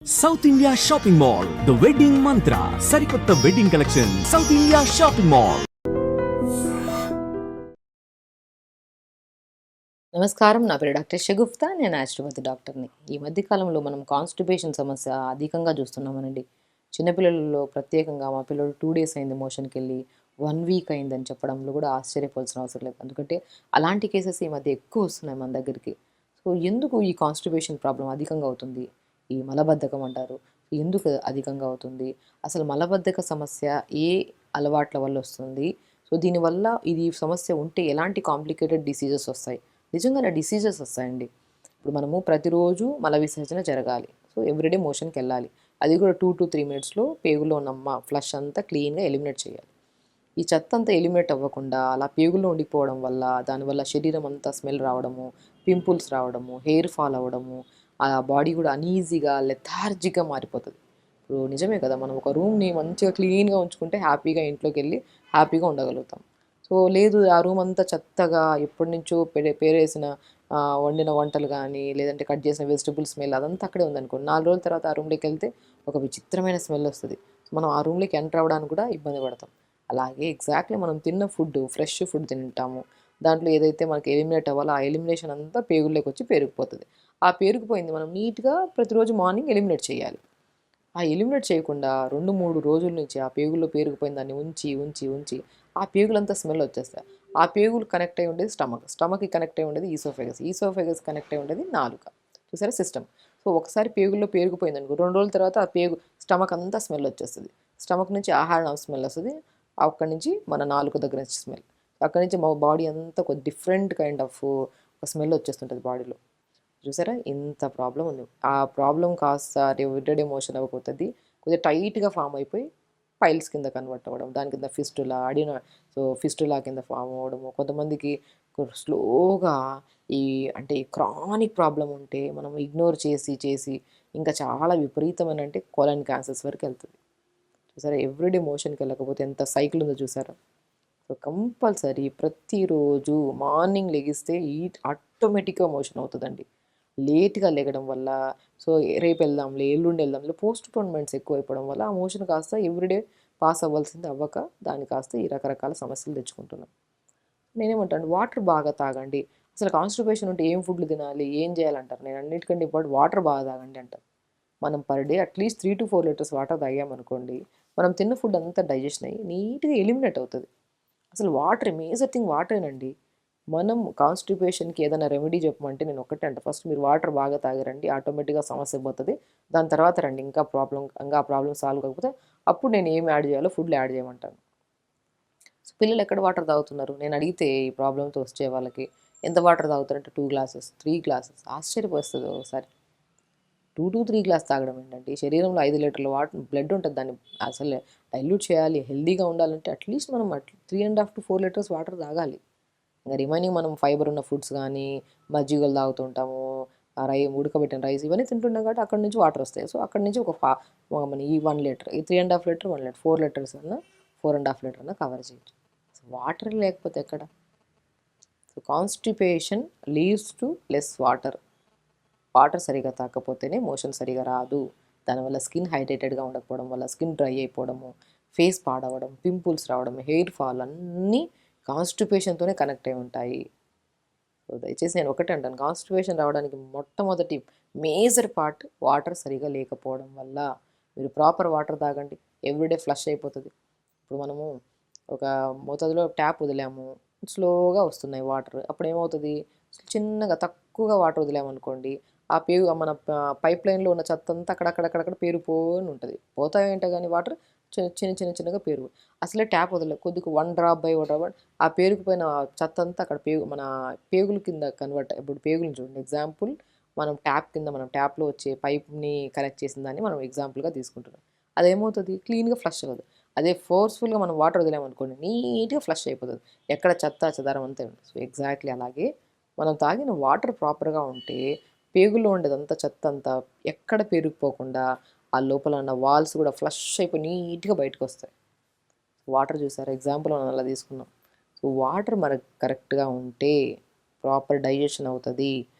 South India shopping mall the wedding మంత్ర సరికొత్త wedding collection south India shopping mall. నమస్కారం. నా పేరు డాక్టర్ షగుఫ్తా. నేను న్యాచురోపతి డాక్టర్ని. ఈ మధ్య కాలంలో మనం కాన్‌స్టిపేషన్ సమస్య అధికంగా చూస్తున్నామనండి. చిన్నపిల్లలలో ప్రత్యేకంగా మా పిల్లోడు 2 డేస్ అయింది మోషన్‌కెళ్ళి, 1 వీక్ అయిందని చెప్పడంలో కూడా ఆశ్చర్యపోవాల్సిన అవసరం లేదు. ఎందుకంటే అలాంటి కేసెస్ ఈ మధ్య ఎక్కువ వస్తున్నాయి మన దగ్గరికి. సో, ఎందుకు ఈ కాన్‌స్టిపేషన్ ప్రాబ్లమ్ అధికంగా అవుతుంది? ఈ మలబద్ధకం అంటారు. ఎందుకు అధికంగా అవుతుంది? అసలు మలబద్ధక సమస్య ఏ అలవాట్ల వల్ల వస్తుంది? సో, దీనివల్ల ఇది సమస్య ఉంటే ఎలాంటి కాంప్లికేటెడ్ డిసీజెస్ వస్తాయి? నిజంగానే డిసీజెస్ వస్తాయండి. ఇప్పుడు మనము ప్రతిరోజు మల విసర్జన జరగాలి. సో, ఎవ్రీడే మోషన్‌కెళ్ళాలి. అది కూడా 2-3 మినిట్స్‌లో పేగులో ఉన్న ఫ్లష్ అంతా క్లీన్‌గా ఎలిమినేట్ చేయాలి. ఈ చెత్త అంతా ఎలిమినేట్ అవ్వకుండా అలా పేగుల్లో ఉండిపోవడం వల్ల, దానివల్ల శరీరం అంతా స్మెల్ రావడము, పింపుల్స్ రావడము, హెయిర్ ఫాల్ అవ్వడము, ఆ బాడీ కూడా అనీజీగా, లెథార్జిక్‌గా మారిపోతది. ఇప్పుడు నిజమే కదా! మనం ఒక రూమ్‌ని మంచిగా క్లీన్‌గా ఉంచుకుంటే హ్యాపీగా ఇంట్లోకెళ్ళి హ్యాపీగా ఉండగలుగుతాం. సో, లేదు ఆ రూమ్ అంతా చెత్తగా ఎప్పటినుంచో పేరేసిన వండిన వంటలు గానీ, లేదంటే కట్ చేసిన వెజిటబుల్ స్మెల్ అదంతా అక్కడే ఉందనుకోండి. 4 రోజుల తర్వాత ఆ రూమ్‌లోకెళ్తే ఒక విచిత్రమైన స్మెల్ వస్తది. మనం ఆ రూమ్‌లోకి ఎంటర్ అవ్వడానికి కూడా ఇబ్బంది పడతాం. అలాగే ఎగ్జాక్ట్‌లీ మనం తిన్న ఫుడ్ ఫ్రెష్ ఫుడ్ తింటాము. దాంట్లో ఏదైతే మనకి ఎలిమినేట్ అవ్వాలో ఆ ఎలిమినేషన్ అంతా పేగుల్లోకొచ్చి పేరుకుపోతది. ఆ పేరుకుపోయింది మనం నీట్‌గా ప్రతిరోజు మార్నింగ్ ఎలిమినేట్ చేయాలి. ఆ ఎలిమినేట్ చేయకుండా 2, 3 రోజుల నుంచి ఆ పేగుల్లో పేరుకుపోయిన దాన్ని ఉంచి ఆ పేగులంతా స్మెల్ వచ్చేస్తాయి. ఆ పేగులు కనెక్ట్ అయ్యి ఉండేది స్టమక్. స్టమక్‌కి కనెక్ట్ అయ్యి ఉండేది ఈసోఫేగస్. ఈసోఫేగస్ కనెక్ట్ అయ్యి ఉండేది నాలుక. చూసారా సిస్టమ్. సో, ఒకసారి పేగుల్లో పేరుకుపోయిందనుకో 2 రోజుల తర్వాత ఆ స్టమక్ అంతా స్మెల్ వచ్చేస్తది. స్టమక్ నుంచి ఆహారం స్మెల్ వస్తది. అక్కడి నుంచి మన నాలుక దగ్గర నుంచి స్మెల్. అక్కడి నుంచి మా బాడీ అంతా ఒక డిఫరెంట్ కైండ్ ఆఫ్ ఒక స్మెల్ వచ్చేస్తుంటది బాడీలో. చూసారా? ఇంత ప్రాబ్లమ్ ఉంది. ఆ ప్రాబ్లమ్ కాస్త ఎవ్రీడే మోషన్ అవ్వకపోతది. కొద్దిగా టైట్‌గా ఫార్మ్ అయిపోయి పైల్స్ కింద కన్వర్ట్ అవ్వడం. దాని కింద ఫిస్టులా, సో, ఫిస్టులా కింద ఫార్మ్ అవ్వడము. కొంతమందికి స్లోగా ఈ అంటే ఈ క్రానిక్ ప్రాబ్లమ్ ఉంటే మనం ఇగ్నోర్ చేసి ఇంకా చాలా విపరీతమైన అంటే కోలన్ క్యాన్సర్స్ వరకెళ్తది. చూసారా? ఎవ్రీడే మోషన్‌కెళ్ళకపోతే ఎంత సైకిల్ ఉందో చూసారా? సో, కంపల్సరీ ప్రతిరోజు మార్నింగ్ లెగిస్తే ఆటోమేటిక్‌గా మోషన్ అవుతదండి. లేట్‌గా లెగడం వల్ల, సో, రేపెళ్దాంలే, ఎల్లుండి ఎళ్దాంలే పోస్ట్‌పోన్‌మెంట్స్ ఎక్కువైపోవడం వల్ల ఆ మోషన్ కాస్త ఎవ్రీడే పాస్ అవ్వాల్సింది అవ్వక దాన్ని కాస్త ఈ రకరకాల సమస్యలు తెచ్చుకుంటున్నాం. నేనేమంటాను వాటర్ బాగా తాగండి. అసలు కాన్‌స్టిపేషన్ ఉంటే ఏం ఫుడ్‌లు తినాలి? ఏం చేయాలంటారు? నేను అన్నిటికంటే ఇంపార్టెంట్ వాటర్ బాగా తాగండి అంటాను. మనం పర్ డే అట్‌లీస్ట్ 3-4 లీటర్స్ వాటర్ తాగామనుకోండి, మనం తిన్న ఫుడ్ అంతా డైజెషన్ అయ్యి నీట్‌గా ఎలిమినేట్ అవుతది. అసలు వాటర్ మేజర్ థింగ్ వాటరేనండి. మనం కాన్‌స్టిపేషన్‌కి ఏదైనా రెమెడీ చెప్పమంటే నేను ఒక్కటే అంటా. ఫస్ట్ మీరు వాటర్ బాగా తాగారండి ఆటోమేటిక్‌గా సమస్య పోతది. దాని తర్వాత రండి ఇంకా ఆ ప్రాబ్లమ్ సాల్వ్ కాకపోతే అప్పుడు నేను ఏమి యాడ్ చేయాలో ఫుడ్‌లో యాడ్ చేయమంటాను. సో, పిల్లలు ఎక్కడ వాటర్ తాగుతున్నారు? నేను అడిగితే ఈ ప్రాబ్లమ్‌తో వచ్చే వాళ్ళకి ఎంత వాటర్ తాగుతారంటే 2 గ్లాసెస్, 3 గ్లాసెస్ ఆశ్చర్యపోస్తది ఒకసారి. 2-3 గ్లాస్ తాగడం ఏంటండి? శరీరంలో 5 లీటర్ల బ్లడ్ ఉంటది. దాన్ని అసలు డైల్యూట్ చేయాలి, హెల్తీగా ఉండాలంటే అట్‌లీస్ట్ మనం 3.5-4 లీటర్స్ వాటర్ తాగాలి. ఇంక రిమైనింగ్ మనం ఫైబర్ ఉన్న ఫుడ్స్ గానీ, మజ్జిగలు తాగుతూ ఉంటాము. ఉడకబెట్టిన రైస్ ఇవన్నీ తింటుంటాం కాబట్టి అక్కడి నుంచి వాటర్ వస్తాయి. సో, అక్కడి నుంచి మన ఈ 1 లీటర్, ఈ 3.5 లీటర్, 1 లీటర్, 4 లీటర్స్ అన్నా, 4.5 లీటర్ అన్నా కవర్ చేయొచ్చు. వాటర్ లేకపోతే ఎక్కడ? So, constipation leads to less water. Water సరిగ్గా తాగకపోతేనే మోషన్ సరిగ్గా రాదు. దానివల్ల స్కిన్ హైడ్రేటెడ్‌గా ఉండకపోవడం వల్ల స్కిన్ డ్రై అయిపోవడము, ఫేస్ పాడవడం, పింపుల్స్ రావడం, హెయిర్ ఫాల్ అన్నీ కాన్‌స్టిపేషన్‌తోనే కనెక్ట్ అయి ఉంటాయి. సో, దయచేసి నేను ఒకటే అంటాను. కాన్‌స్టిపేషన్ రావడానికి మొట్టమొదటి మేజర్ పార్ట్ వాటర్ సరిగ్గా లేకపోవడం వల్ల. మీరు ప్రాపర్ వాటర్ తాగండి. ఎవ్రీడే ఫ్లష్ అయిపోతది. ఇప్పుడు మనము ఒక మోతాదులో ట్యాప్ వదిలాము. స్లోగా వస్తున్నాయి వాటర్. అప్పుడేమవుతది? చిన్నగా తక్కువగా వాటర్ వదిలామనుకోండి, ఆ మన పైప్ లైన్‌లో ఉన్న చెత్తంతా అక్కడక్కడ పేరుపోని ఉంటది. పోతాయంట గానీ వాటర్ చిన్నగా పేరుగు. అసలే ట్యాప్ వదలలేదు. కొద్దిగా 1 డ్రాప్ బై 1 డ్రాప్ ఆ పేరుకుపోయిన చెత్తంతా అక్కడ మన పేగుల కింద కన్వర్ట్ ఇప్పుడు పేగులను చూడండి ఎగ్జాంపుల్ మనం మనం ట్యాప్‌లో వచ్చే పైప్‌ని కనెక్ట్ చేసిన దాన్ని మనం ఎగ్జాంపుల్‌గా తీసుకుంటున్నాం. అదేమవుతది? క్లీన్‌గా ఫ్లష్ అవ్వదు. అదే ఫోర్స్‌ఫుల్‌గా మనం వాటర్ వదిలామనుకోండి నీట్‌గా ఫ్లష్ అయిపోతది. ఎక్కడ చెత్త చెదారం అంతా ఉండదు. సో, ఎగ్జాక్ట్‌లీ అలాగే మనం తాగిన వాటర్ ప్రాపర్‌గా ఉంటే పేగుల్లో ఉండేదంతా చెత్తంతా ఎక్కడ పేరుకుపోకుండా ఆ లోపల ఉన్న వాల్స్ కూడా ఫ్లష్ అయిపోయి నీట్‌గా బయటకొస్తాయి. వాటర్ చూసారా ఎగ్జాంపుల్ మనం అలా తీసుకున్నాం. సో, వాటర్ మనకు కరెక్ట్‌గా ఉంటే ప్రాపర్ డైజెషన్ అవుతది.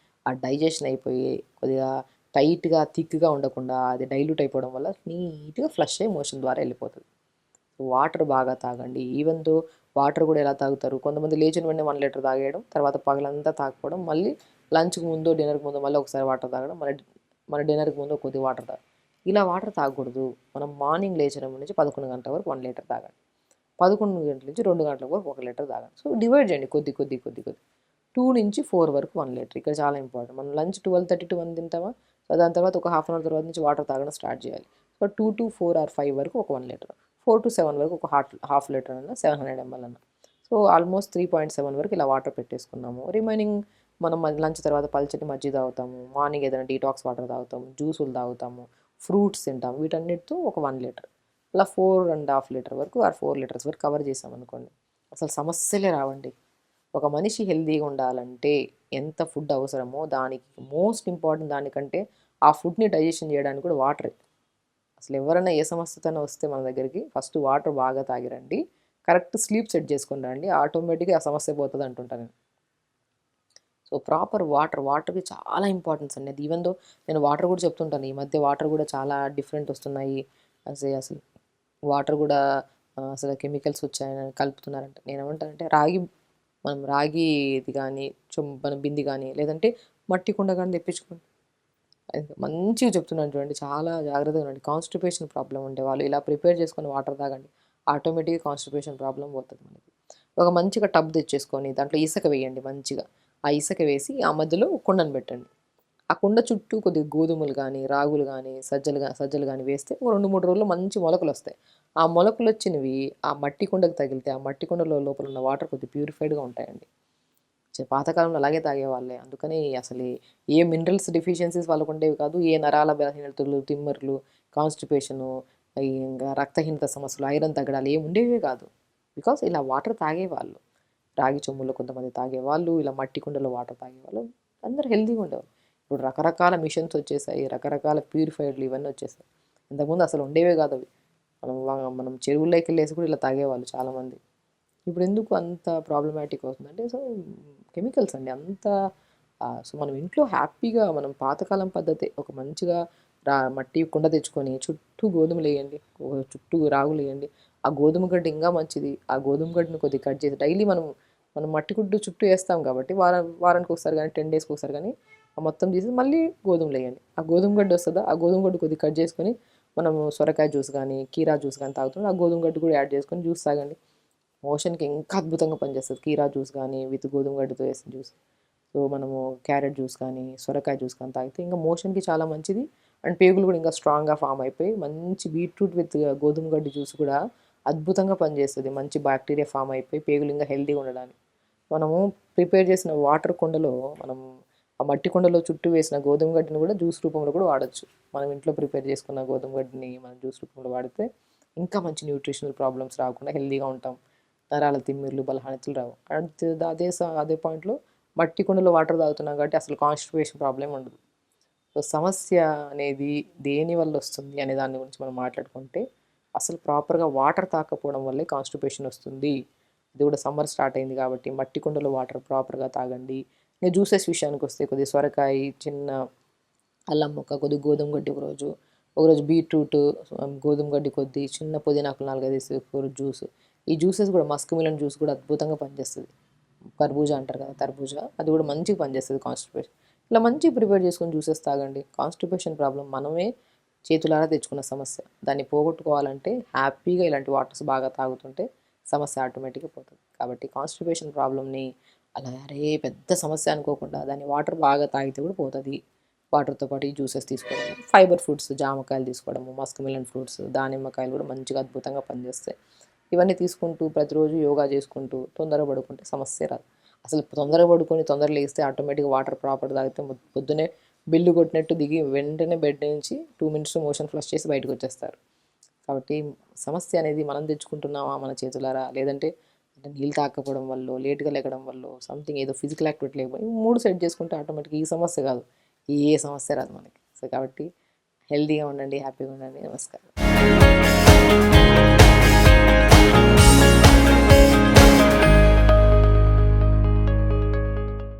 ఆ డైజెషన్ అయిపోయి కొద్దిగా టైట్గా థిక్గా ఉండకుండా అది డైల్యూట్ అయిపోవడం వల్ల నీట్గా ఫ్లష్ అయ్యి మోషన్ ద్వారా వెళ్ళిపోతుంది. వాటర్ బాగా తాగండి. ఈవెన్ దో వాటర్ కూడా ఎలా తాగుతారు, కొంతమంది లేచిన వెంటనే 1 లీటర్ తాగేయడం, తర్వాత పగలంతా తాగకపోవడం, మళ్ళీ లంచ్కి ముందో డిన్నర్కి ముందో మళ్ళీ ఒకసారి వాటర్ తాగడం, మన డిన్నర్కి ముందు కొద్దిగా వాటర్ తాగడం. ఇలా వాటర్ తాగకూడదు. మనం మార్నింగ్ లేచినప్పటి నుంచి 11 గంటల వరకు 1 లీటర్ తాగండి. 11 గంటల నుంచి 2 గంటల వరకు 1 లీటర్ తాగండి. సో డివైడ్ చేయండి కొద్ది 2 నుంచి 4 వరకు 1 లీటర్. ఇక్కడ చాలా ఇంపార్టెంట్. మనం లంచ్ 12:30 to 1 తింటామా, సో దాని తర్వాత ఒక హాఫ్ అన్ అవర్ తర్వాత నుంచి వాటర్ తాగడం స్టార్ట్ చేయాలి. సో 2 to 4 or 5 వరకు ఒక 1 లీటర్, 4 to 7 వరకు ఒక హాఫ్ లీటర్ అన్న 700 ml అన్న. సో ఆల్మోస్ట్ 3.7 వరకు ఇలా వాటర్ పెట్టేసుకున్నాము. రిమైనింగ్ మనం లంచ్ తర్వాత పల్చటి మజ్జిగ తాగుతాము, మార్నింగ్ ఏదైనా డీటాక్స్ వాటర్ తాగుతాము, జ్యూసులు తాగుతాము, ఫ్రూట్స్ తింటాము, వీటన్నిటితో ఒక 1 లీటర్, అలా 4.5 లీటర్ వరకు ఆర్ 4 లీటర్స్ వరకు కవర్ చేసామనుకోండి, అసలు సమస్యలే రావండి. ఒక మనిషి హెల్తీగా ఉండాలంటే ఎంత ఫుడ్ అవసరమో దానికి మోస్ట్ ఇంపార్టెంట్, దానికంటే ఆ ఫుడ్ని డైజెషన్ చేయడానికి కూడా వాటరే. అసలు ఎవరైనా ఏ సమస్యతోనే వస్తే మన దగ్గరికి ఫస్ట్ వాటర్ బాగా తాగిరండి, కరెక్ట్ స్లీప్ సెట్ చేసుకుని రండి, ఆటోమేటిక్గా ఆ సమస్య పోతుంది అంటుంటాను నేను. సో ప్రాపర్ వాటర్కి చాలా ఇంపార్టెన్స్ అండి. అది ఈవెన్ దో నేను వాటర్ కూడా చెప్తుంటాను, ఈ మధ్య వాటర్ కూడా చాలా డిఫరెంట్ వస్తున్నాయి, అసలు వాటర్ కూడా అసలు కెమికల్స్ వచ్చాయని కలుపుతున్నారంట. నేను ఏమంటానంటే మనం రాగిది కానీ మన బింది కానీ లేదంటే మట్టి కుండ కానీ తెప్పించుకోండి. మంచిగా చెప్తున్నాను చూడండి, చాలా జాగ్రత్తగా ఉండండి. కాన్స్టిపేషన్ ప్రాబ్లం ఉండే వాళ్ళు ఇలా ప్రిపేర్ చేసుకొని వాటర్ తాగండి, ఆటోమేటిక్గా కాన్స్టిపేషన్ ప్రాబ్లం పోతుంది మనకి. ఒక మంచిగా టబ్ తెచ్చేసుకొని దాంట్లో ఇసుక వేయండి మంచిగా, ఆ ఇసుక వేసి ఆ మధ్యలో కుండను పెట్టండి. ఆ కుండ చుట్టూ కొద్దిగా గోధుమలు కానీ రాగులు కానీ సజ్జలు కానీ వేస్తే ఒక 2-3 రోజుల్లో మంచి మొలకలు వస్తాయి. ఆ మొలకలు వచ్చినవి ఆ మట్టి కుండకు తగిలితే ఆ మట్టి కుండలో లోపల ఉన్న వాటర్ కొద్దిగా ప్యూరిఫైడ్గా ఉంటాయండి. పాతకాలంలో అలాగే తాగేవాళ్ళే. అందుకని అసలు ఏ మినరల్స్ డెఫిషియన్సీస్ వాళ్ళకు ఉండేవి కాదు, ఏ నరాల బలహీనతలు, తిమ్మర్లు, కాన్స్టిపేషను, ఇంకా రక్తహీనత సమస్యలు, ఐరన్ తగ్గడాలు ఏమి ఉండేవే కాదు. బికాస్ ఇలా వాటర్ తాగేవాళ్ళు. రాగి చెంబులో కొంతమంది తాగేవాళ్ళు, ఇలా మట్టి కుండలో వాటర్ తాగేవాళ్ళు, అందరూ హెల్తీగా ఉండేవాళ్ళు. ఇప్పుడు రకరకాల మిషన్స్ వచ్చేసాయి, రకరకాల ప్యూరిఫైడ్లు ఇవన్నీ వచ్చేసాయి. ఇంతకుముందు అసలు ఉండేవే కాదు అవి. మనం చెరువుల్లోకి వెళ్ళేసి కూడా ఇలా తాగేవాళ్ళు చాలామంది. ఇప్పుడు ఎందుకు అంత ప్రాబ్లమాటిక్ అవుతుందంటే, సో కెమికల్స్ అండి అంత. సో మనం ఇంట్లో హ్యాపీగా మనం పాతకాలం పద్ధతి, ఒక మంచిగా మట్టి కుండ తెచ్చుకొని చుట్టూ గోధుమలు వేయండి, చుట్టూ రాగులు వేయండి. ఆ గోధుమ గడ్డి ఇంకా మంచిది. ఆ గోధుమ గడ్డిని కొద్దిగా కట్ చేసి డైలీ మనం మట్టి గుడ్డు చుట్టూ వేస్తాం కాబట్టి వారానికి ఒకసారి కానీ 10 daysకి ఒకసారి కానీ ఆ మొత్తం తీసి మళ్ళీ గోధుమలు వేయండి. ఆ గోధుమ గడ్డి వస్తుందా, ఆ గోధుమ గడ్డి కొద్దిగా కట్ చేసుకొని మనం సొరకాయ జ్యూస్ కానీ కీరా జ్యూస్ కానీ తాగుతుంది, ఆ గోధుమ గడ్డి కూడా యాడ్ చేసుకొని జ్యూస్ తాగండి. మోషన్కి ఇంకా అద్భుతంగా పనిచేస్తుంది కీరా జ్యూస్ కానీ విత్ గోధుమ గడ్డితో వేసిన జ్యూస్. సో మనము క్యారెట్ జ్యూస్ కానీ సొరకాయ జ్యూస్ కానీ తాగితే ఇంకా మోషన్కి చాలా మంచిది. అండ్ పేగులు కూడా ఇంకా స్ట్రాంగ్గా ఫామ్ అయిపోయి మంచి బీట్రూట్ విత్ గోధుమ గడ్డి జ్యూస్ కూడా అద్భుతంగా పనిచేస్తుంది. మంచి బ్యాక్టీరియా ఫామ్ అయిపోయి పేగులు ఇంకా హెల్తీగా ఉండడానికి. మనము ప్రిపేర్ చేసిన వాటర్ కుండలో మనం ఆ మట్టి కుండలో చుట్టూ వేసిన గోధుమ గడ్డిని కూడా జ్యూస్ రూపంలో కూడా వాడచ్చు. మనం ఇంట్లో ప్రిపేర్ చేసుకున్న గోధుమ గడ్డిని మనం జ్యూస్ రూపంలో వాడితే ఇంకా మంచి న్యూట్రిషనల్ ప్రాబ్లమ్స్ రాకుండా హెల్తీగా ఉంటాం. నరాల తిమ్మిర్లు, బలహీనతలు రావు. అదే పాయింట్లో మట్టి కుండలో వాటర్ తాగుతున్నాం కాబట్టి అసలు కాన్స్టిపేషన్ ప్రాబ్లం ఉండదు. సో సమస్య అనేది దేని వల్ల వస్తుంది అనే దాని గురించి మనం మాట్లాడుకుంటే, అసలు ప్రాపర్గా వాటర్ తాకపోవడం వల్లే కాన్స్టిపేషన్ వస్తుంది. ఇది కూడా సమ్మర్ స్టార్ట్ అయింది కాబట్టి మట్టి కుండలో వాటర్ ప్రాపర్గా తాగండి. ఇంకా జ్యూసెస్ విషయానికి వస్తే కొద్దిగా సొరకాయ, చిన్న అల్లం ముక్క, కొద్దిగా గోధుమ గడ్డి ఒకరోజు బీట్రూట్, గోధుమ గడ్డి కొద్ది, చిన్న పుదీనాకులు 4-5 వేసి జ్యూస్. ఈ జ్యూసెస్ కూడా మస్క్ మిలన్ జ్యూస్ కూడా అద్భుతంగా పనిచేస్తుంది. కర్బూజా అంటారు కదా, తర్బూజా, అది కూడా మంచిగా పనిచేస్తుంది కాన్స్టిపేషన్. ఇలా మంచిగా ప్రిపేర్ చేసుకొని జ్యూసెస్ తాగండి. కాన్స్టిపేషన్ ప్రాబ్లం మనమే చేతులారా తెచ్చుకున్న సమస్య. దాన్ని పోగొట్టుకోవాలంటే హ్యాపీగా ఇలాంటి వాటర్స్ బాగా తాగుతుంటే సమస్య ఆటోమేటిక్గా పోతుంది. కాబట్టి కాన్స్టిపేషన్ ప్రాబ్లమ్ని అలా అరే పెద్ద సమస్య అనుకోకుండా దాన్ని వాటర్ బాగా తాగితే కూడా పోతుంది. వాటర్తో పాటు ఈ జ్యూసెస్ తీసుకోవడం, ఫైబర్ ఫ్రూట్స్, జామకాయలు తీసుకోవడము, మస్క్ మిలన్ ఫ్రూట్స్, దానిమ్మకాయలు కూడా మంచిగా అద్భుతంగా పనిచేస్తాయి. ఇవన్నీ తీసుకుంటూ ప్రతిరోజు యోగా చేసుకుంటూ తొందరగా పడుకుంటే సమస్య రాదు. అసలు తొందరగా పడుకొని తొందరగా లేస్తే ఆటోమేటిక్గా వాటర్ ప్రాపర్ తాగితే పొద్దునే బిల్లు కొట్టినట్టు దిగి వెంటనే బెడ్ నుంచి 2 minutes మోషన్ ఫ్లష్ చేసి బయటకు వచ్చేస్తారు. కాబట్టి సమస్య అనేది మనం తెచ్చుకుంటున్నామా మన చేతులారా, లేదంటే నీళ్ళు తాకపోవడం వల్ల, లేట్గా లేకడం వల్ల, సంథింగ్ ఏదో ఫిజికల్ యాక్టివిటీ లేకపోయి 3 సెట్ చేసుకుంటే ఆటోమేటిక్గా ఈ సమస్య కాదు ఏ సమస్య రాదు మనకి. సో కాబట్టి హెల్తీగా ఉండండి, హ్యాపీగా ఉండండి. నమస్కారం.